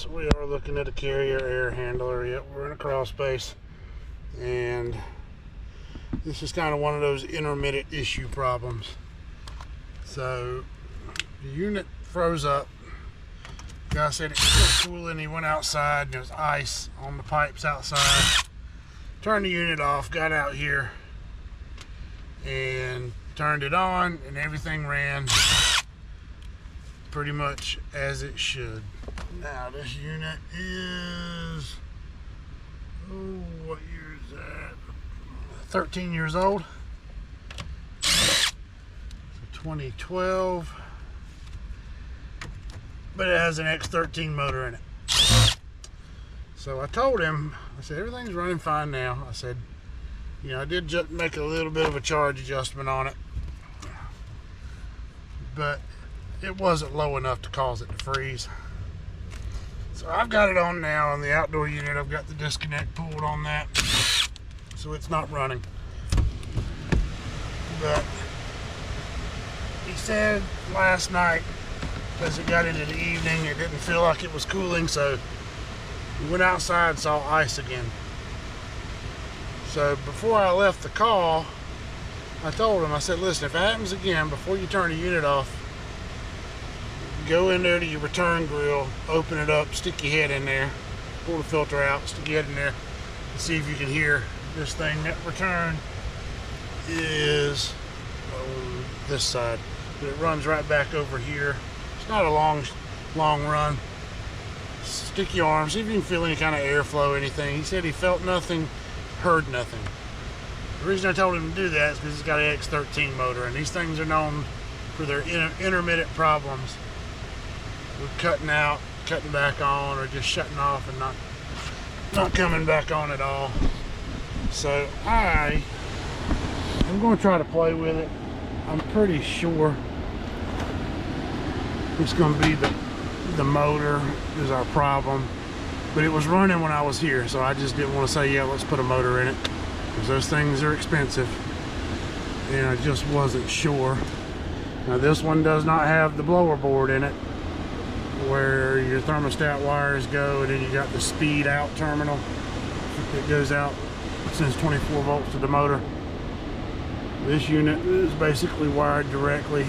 guys, we are looking at a carrier air handler. Yep, we're in a crawl space, and this is kind of one of those intermittent issue problems. So the unit froze up. The guy said it was still cooling. He went outside and there was ice on the pipes outside. Turned the unit off, got out here and turned it on, and everything ran pretty much as it should. Now this unit is, what year is that? 13 years old. So 2012. But it has an X13 motor in it. So I told him, I said, everything's running fine now. I said, you know, I did just make a little bit of a charge adjustment on it, but it wasn't low enough to cause it to freeze. So I've got it on now on the outdoor unit. I've got the disconnect pulled on that, so it's not running. But he said last night, as it got into the evening, it didn't feel like it was cooling, so we went outside and saw ice again. So before I left the call, I told him, I said, listen, if it happens again, before you turn the unit off, go in there to your return grill, open it up, stick your head in there, pull the filter out, stick your head in there, and see if you can hear this thing. That return is on this side, but it runs right back over here. It's not a long run. Stick your arm, see if you can feel any kind of airflow, anything. He said he felt nothing, heard nothing. The reason I told him to do that is because he's got an X13 motor, and these things are known for their intermittent problems with cutting out, cutting back on, or just shutting off and not coming back on at all. So I'm going to try to play with it. I'm pretty sure it's going to be the motor is our problem, but it was running when I was here, so I just didn't want to say, yeah, let's put a motor in it, because those things are expensive, and I just wasn't sure. Now this one does not have the blower board in it, where your thermostat wires go, and then you got the speed out terminal that goes out, sends 24 volts to the motor. This unit is basically wired directly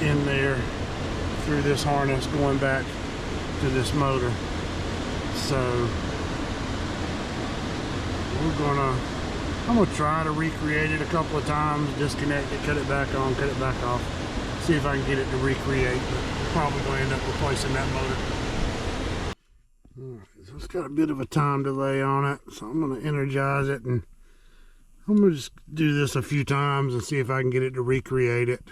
in there through this harness going back to this motor. So I'm gonna try to recreate it a couple of times, disconnect it, cut it back on, cut it back off, see if I can get it to recreate, but probably gonna end up replacing that motor. Alright, so it's got a bit of a time delay on it, so I'm gonna energize it, and I'm gonna just do this a few times and see if I can get it to recreate it.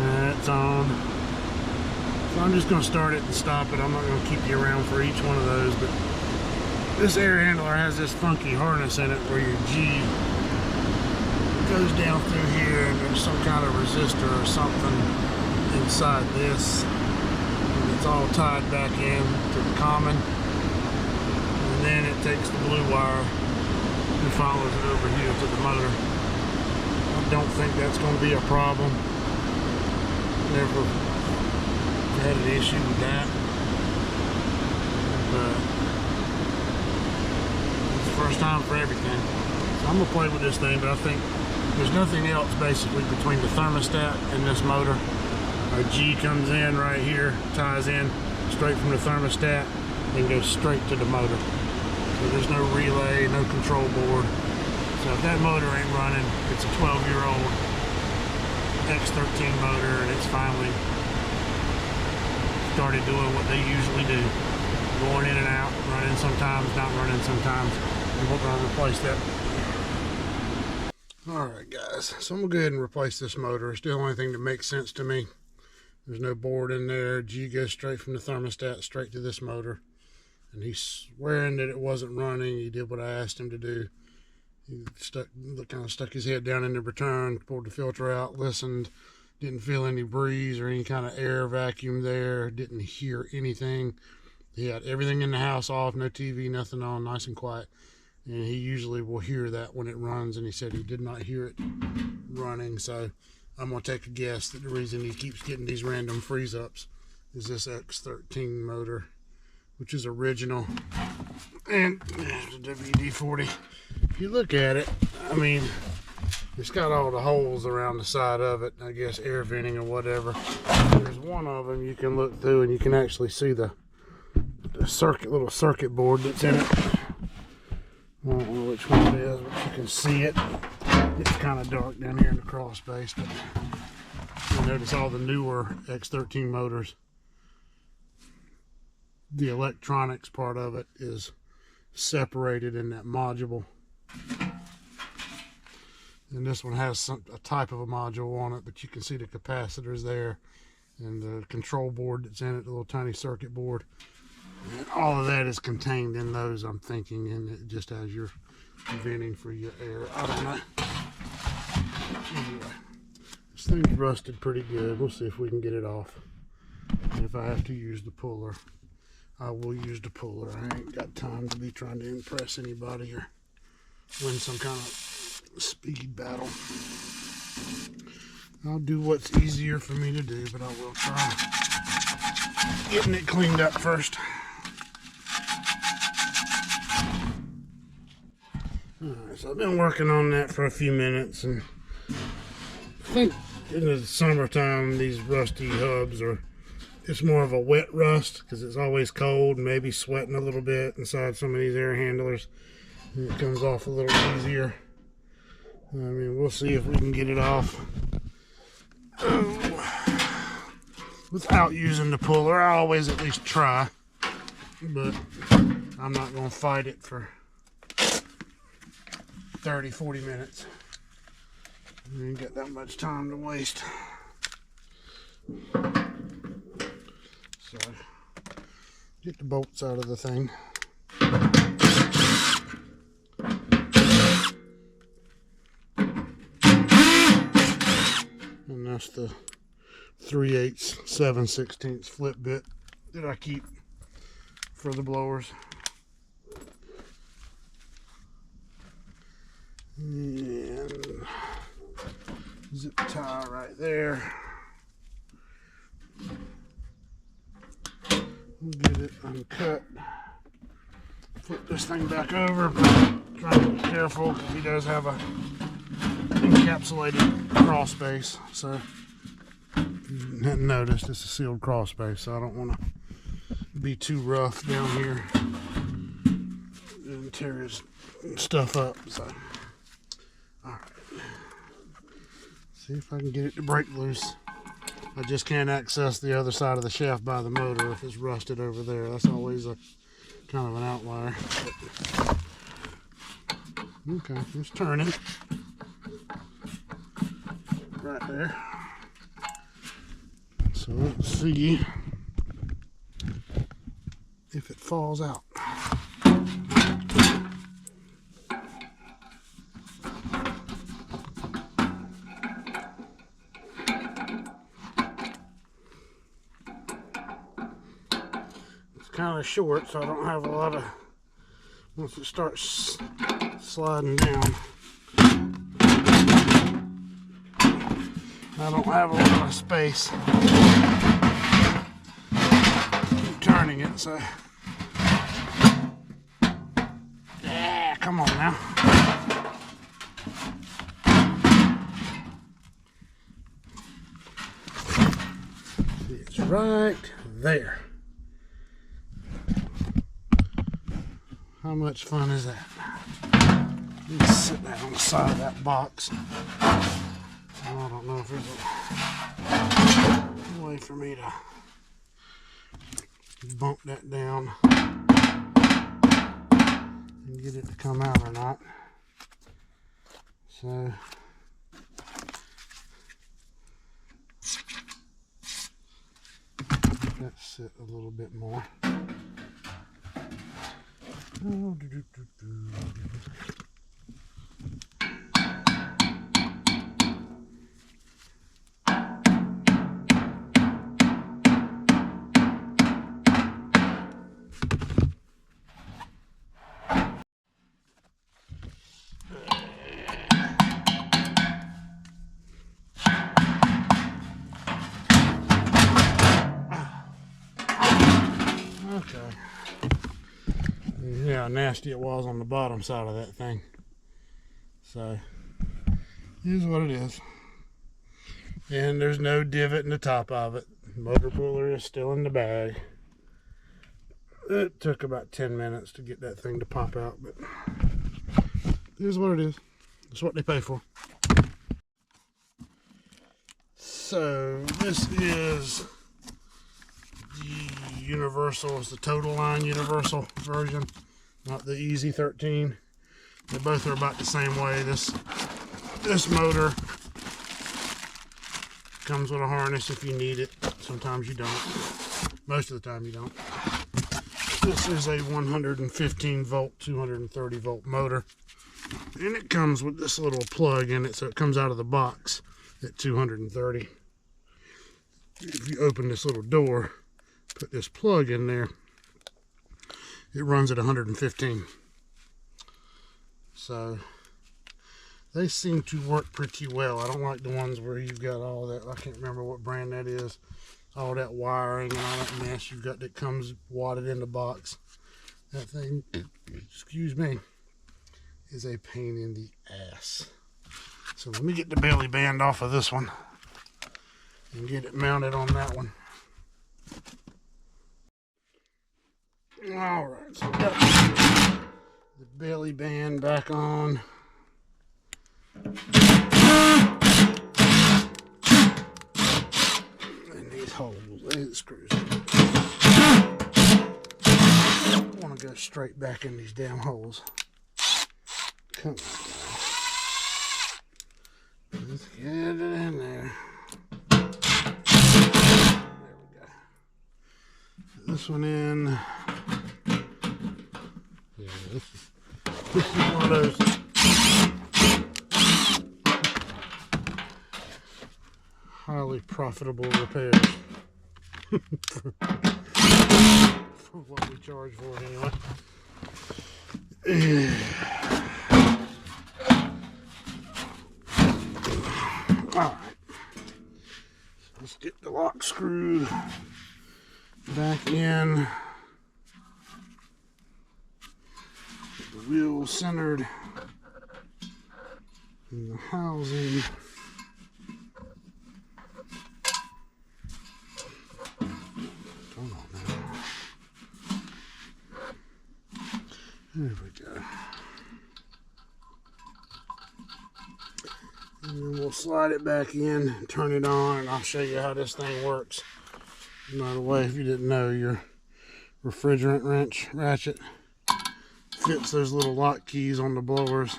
That's on. So I'm just going to start it and stop it. I'm not going to keep you around for each one of those, but this air handler has this funky harness in it where your G goes down through here, and there's some kind of resistor or something inside this, and it's all tied back in to the common, and then it takes the blue wire and follows it over here to the motor. I don't think that's going to be a problem. Never had an issue with that, but it's the first time for everything. So I'm gonna play with this thing, but I think there's nothing else basically between the thermostat and this motor. Our G comes in right here, ties in straight from the thermostat, and goes straight to the motor. So there's no relay, no control board. So if that motor ain't running, it's a 12-year-old X13 motor, and it's finally started doing what they usually do, going in and out, running sometimes, not running sometimes, and we're going to replace that. Alright guys, so I'm going to go ahead and replace this motor. It's the only thing that makes sense to me. There's no board in there. G goes straight from the thermostat straight to this motor, and he's swearing that it wasn't running. He did what I asked him to do. He kind of stuck his head down in the return, pulled the filter out, listened, didn't feel any breeze or any kind of air vacuum there, didn't hear anything. He had everything in the house off, no TV, nothing on, nice and quiet. and he usually will hear that when it runs, and he said he did not hear it running. So I'm going to take a guess that the reason he keeps getting these random freeze ups is this X13 motor, which is original, and the WD-40. If you look at it, I mean, it's got all the holes around the side of it, I guess air venting or whatever. There's one of them you can look through and you can actually see the little circuit board that's in it. I don't know which one it is, but you can see it. It's kind of dark down here in the crawl space, but you'll notice all the newer X13 motors, the electronics part of it is separated in that module. And this one has a type of a module on it, but you can see the capacitors there and the control board that's in it, the little tiny circuit board. And all of that is contained in those, I'm thinking, and it just has your venting for your air. I don't know. Anyway, this thing's rusted pretty good. We'll see if we can get it off. And if I have to use the puller, I will use the puller. I ain't got time to be trying to impress anybody or win some kind of speed battle. I'll do what's easier for me to do, but I will try getting it cleaned up first. Alright, so I've been working on that for a few minutes, and I think in the summertime these rusty hubs are, it's more of a wet rust because it's always cold, maybe sweating a little bit inside some of these air handlers, and it comes off a little easier. I mean, we'll see if we can get it off without using the puller. I always at least try, but I'm not going to fight it for 30-40 minutes. I ain't got that much time to waste. So, get the bolts out of the thing. And that's the 3/8, 7/16 flip bit that I keep for the blowers. And zip tie right there. We'll get it uncut. Flip this thing back over. Try to be careful because he does have a encapsulated crawl space. So if you hadn't noticed, it's a sealed crawl space, so I don't want to be too rough down here and tear his stuff up. So alright, see if I can get it to break loose. I just can't access the other side of the shaft by the motor if it's rusted over there. That's always a kind of an outlier. But, okay, it's turning right there. So let's see if it falls out. Kind of short, so I don't have a lot of, once it starts sliding down, I don't have a lot of space. Keep turning it, so yeah, come on now. It's right there. How much fun is that? Just sit down on the side of that box. I don't know if there's a way for me to bump that down and get it to come out or not. So let that sit a little bit more. Oh, Okay. Yeah, how nasty it was on the bottom side of that thing. So, here's what it is. And there's no divot in the top of it. Motor cooler is still in the bag. It took about 10 minutes to get that thing to pop out, but here's what it is. It's what they pay for. So this is the universal, it's the total line universal version, not the Easy 13. They both are about the same way. This motor comes with a harness if you need it. Sometimes you don't. Most of the time you don't. This is a 115 volt, 230 volt motor. And it comes with this little plug in it, so it comes out of the box at 230. If you open this little door, put this plug in there, it runs at 115. So they seem to work pretty well. I don't like the ones where you've got all that, I can't remember what brand that is, all that wiring and all that mess you've got that comes wadded in the box. That thing, excuse me, is a pain in the ass. So let me get the belly band off of this one and get it mounted on that one. Alright, so we got the belly band back on. And these holes, these screws. I want to go straight back in these damn holes. Come on, guys. Let's get it in there. There we go. Put this one in. Yeah, this is one of those highly profitable repairs for what we charge for it anyway. Alright, so let's get the lock screw back in, get the wheel centered in the housing. Come on now. There we go. And then we'll slide it back in and turn it on, and I'll show you how this thing works. By the way, if you didn't know, your refrigerant wrench ratchet fits those little lock keys on the blowers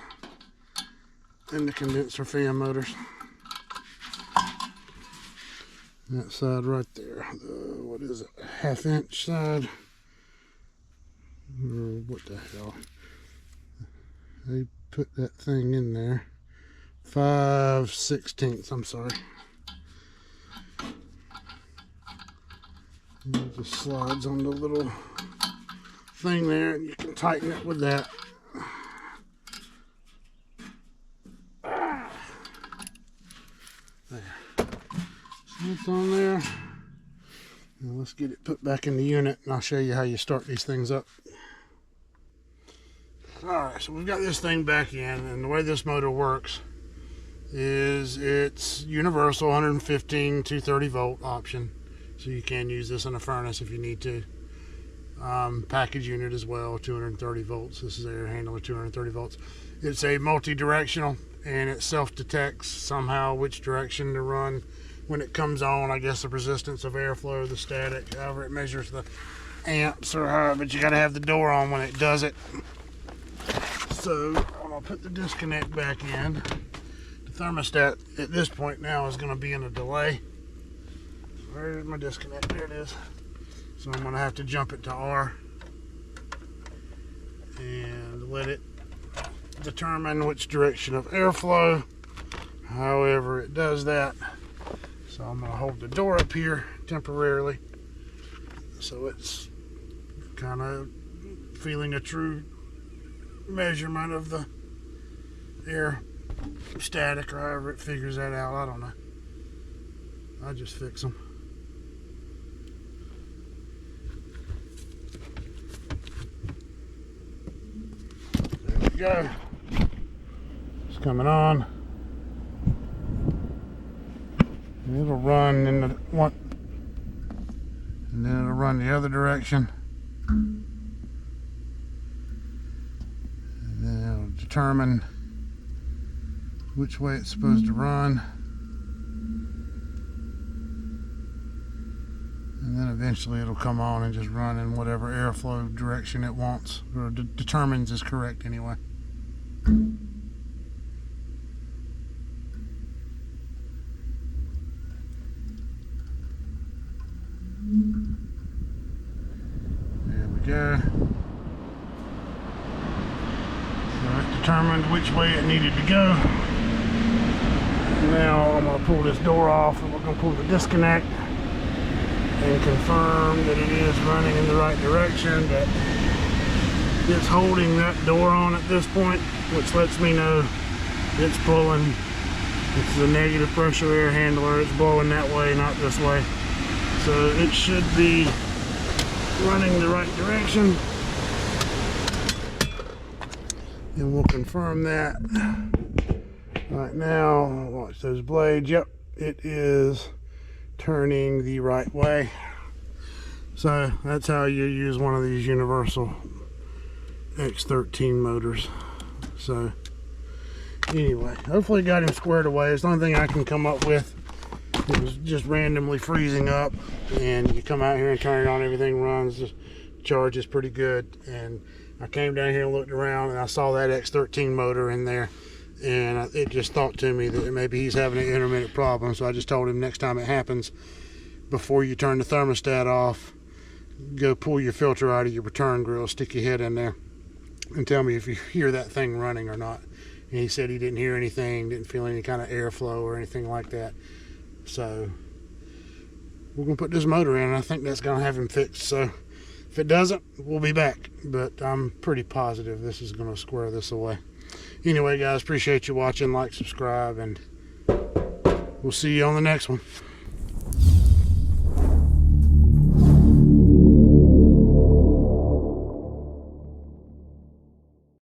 and the condenser fan motors. That side right there, what is it, half-inch side, or what the hell, they put that thing in there, 5/16, I'm sorry. And it just slides on the little thing there, and you can tighten it with that. There. So it's on there. Now let's get it put back in the unit, and I'll show you how you start these things up. Alright, so we've got this thing back in, and the way this motor works is it's universal 115 230 volt option, so you can use this in a furnace if you need to. Package unit as well, 230 volts. This is air handler, 230 volts. It's a multi-directional, and it self-detects somehow which direction to run when it comes on. I guess the resistance of airflow, the static, however it measures the amps or however, but you got to have the door on when it does it. So I'm gonna put the disconnect back in. The thermostat at this point now is going to be in a delay. Where's my disconnect? There it is. So I'm going to have to jump it to R and let it determine which direction of airflow, however it does that. So I'm going to hold the door up here temporarily so it's kind of feeling a true measurement of the air static, or however it figures that out. I don't know. I just fix them. go. It's coming on. And it'll run in the one, and then it'll run the other direction. And then it'll determine which way it's supposed to run. And then eventually it'll come on and just run in whatever airflow direction it wants, or determines is correct anyway. There we go. So it determined which way it needed to go. Now I'm going to pull this door off, and we're going to pull the disconnect and confirm that it is running in the right direction, that it's holding that door on at this point, which lets me know it's pulling. It's a negative pressure air handler. It's blowing that way, not this way. So it should be running the right direction. And we'll confirm that right now. Watch those blades. Yep, it is turning the right way. So that's how you use one of these universal X13 motors. So anyway, hopefully got him squared away. It's the only thing I can come up with. It was just randomly freezing up, and you come out here and turn it on, everything runs, the charge is pretty good. And I came down here and looked around, and I saw that X13 motor in there, and it just thought to me that maybe he's having an intermittent problem. So I just told him, next time it happens, before you turn the thermostat off, go pull your filter out of your return grill, stick your head in there, and tell me if you hear that thing running or not. And he said he didn't hear anything, didn't feel any kind of airflow or anything like that. So we're going to put this motor in, and I think that's going to have him fixed. So if it doesn't, we'll be back, but I'm pretty positive this is going to square this away. Anyway, guys, appreciate you watching. Like, subscribe, and we'll see you on the next one.